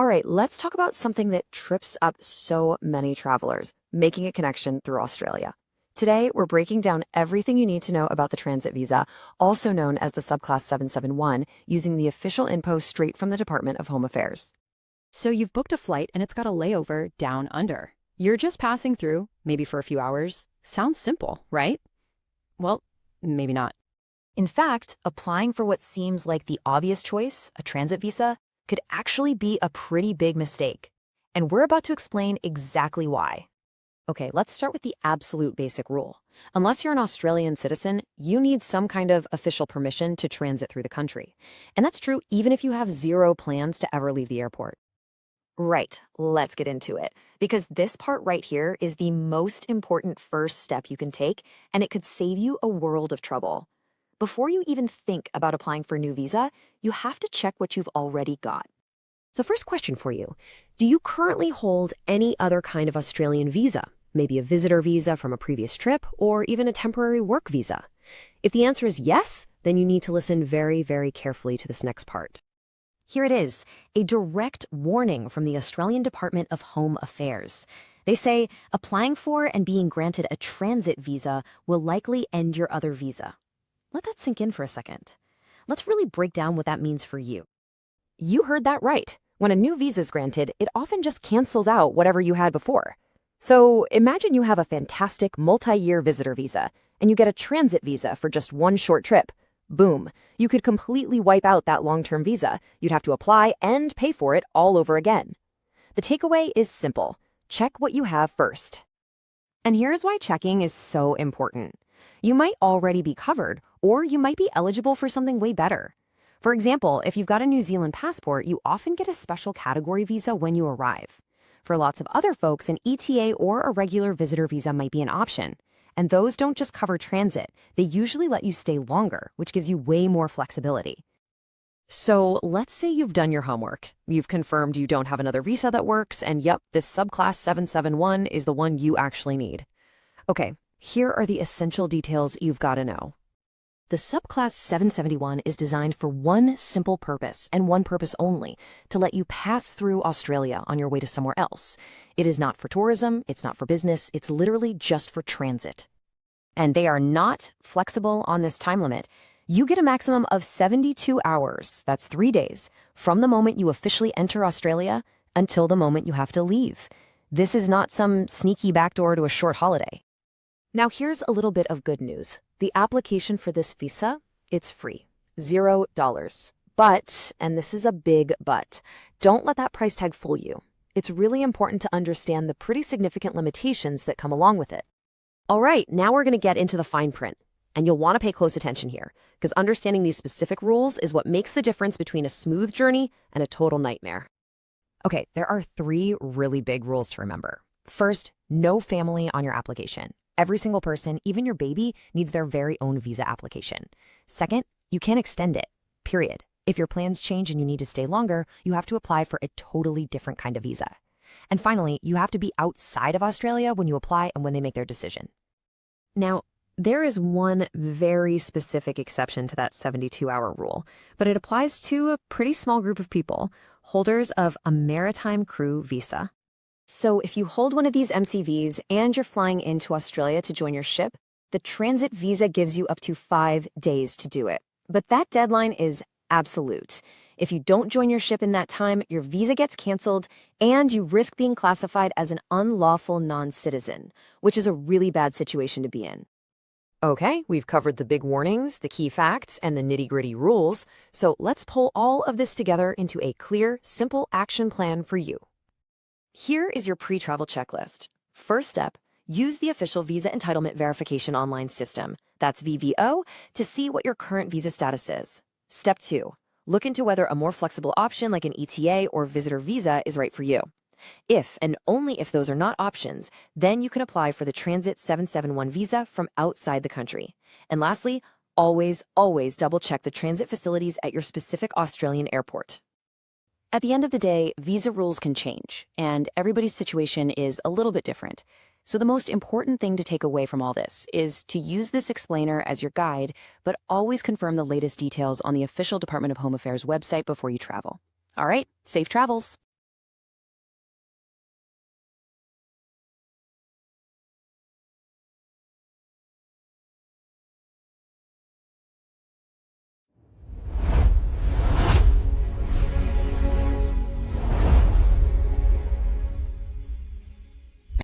All right, let's talk about something that trips up so many travelers, making a connection through Australia. Today, we're breaking down everything you need to know about the transit visa, also known as the Subclass 771, using the official info straight from the Department of Home Affairs. So you've booked a flight and it's got a layover down under. You're just passing through, maybe for a few hours. Sounds simple, right? Well, maybe not. In fact, applying for what seems like the obvious choice, a transit visa, could actually be a pretty big mistake. And we're about to explain exactly why. Okay, let's start with the absolute basic rule. Unless you're an Australian citizen, you need some kind of official permission to transit through the country. And that's true even if you have zero plans to ever leave the airport. Right, let's get into it, because this part right here is the most important first step you can take, and it could save you a world of trouble. Before you even think about applying for a new visa, you have to check what you've already got. So first question for you, do you currently hold any other kind of Australian visa? Maybe a visitor visa from a previous trip, or even a temporary work visa? If the answer is yes, then you need to listen very, very carefully to this next part. Here it is, a direct warning from the Australian Department of Home Affairs. They say applying for and being granted a transit visa will likely end your other visa. Let that sink in for a second. Let's really break down what that means for you. You heard that right. When a new visa is granted, it often just cancels out whatever you had before. So imagine you have a fantastic multi-year visitor visa, and you get a transit visa for just one short trip. Boom, you could completely wipe out that long-term visa. You'd have to apply and pay for it all over again. The takeaway is simple. Check what you have first. And here's why checking is so important. You might already be covered, or you might be eligible for something way better. For example, if you've got a New Zealand passport, you often get a special category visa when you arrive. For lots of other folks, an ETA or a regular visitor visa might be an option. And those don't just cover transit, they usually let you stay longer, which gives you way more flexibility. So let's say you've done your homework. You've confirmed you don't have another visa that works, and yep, this Subclass 771 is the one you actually need. Okay, here are the essential details you've got to know. The Subclass 771 is designed for one simple purpose, and one purpose only, to let you pass through Australia on your way to somewhere else. It is not for tourism, it's not for business, it's literally just for transit. And they are not flexible on this time limit. You get a maximum of 72 hours, that's 3 days, from the moment you officially enter Australia until the moment you have to leave. This is not some sneaky backdoor to a short holiday. Now here's a little bit of good news. The application for this visa, it's free, $0. But, and this is a big but, don't let that price tag fool you. It's really important to understand the pretty significant limitations that come along with it. All right, now we're going to get into the fine print. And you'll want to pay close attention here, because understanding these specific rules is what makes the difference between a smooth journey and a total nightmare. Okay, there are 3 really big rules to remember. First, no family on your application. Every single person, even your baby, needs their very own visa application. Second, you can't extend it, period. If your plans change and you need to stay longer, you have to apply for a totally different kind of visa. And finally, you have to be outside of Australia when you apply and when they make their decision. Now, there is one very specific exception to that 72-hour rule, but it applies to a pretty small group of people, holders of a Maritime Crew Visa. So if you hold one of these MCVs and you're flying into Australia to join your ship, the transit visa gives you up to 5 days to do it. But that deadline is absolute. If you don't join your ship in that time, your visa gets canceled and you risk being classified as an unlawful non-citizen, which is a really bad situation to be in. Okay, we've covered the big warnings, the key facts, and the nitty-gritty rules. So let's pull all of this together into a clear, simple action plan for you. Here is your pre-travel checklist. First step, use the official Visa Entitlement Verification online system, that's VVO, to see what your current visa status is. Step 2, look into whether a more flexible option like an ETA or visitor visa is right for you. If and only if those are not options, then you can apply for the Transit 771 visa from outside the country. And lastly, always double-check the transit facilities at your specific Australian airport. At the end of the day, visa rules can change, and everybody's situation is a little bit different. So the most important thing to take away from all this is to use this explainer as your guide, but always confirm the latest details on the official Department of Home Affairs website before you travel. All right, safe travels.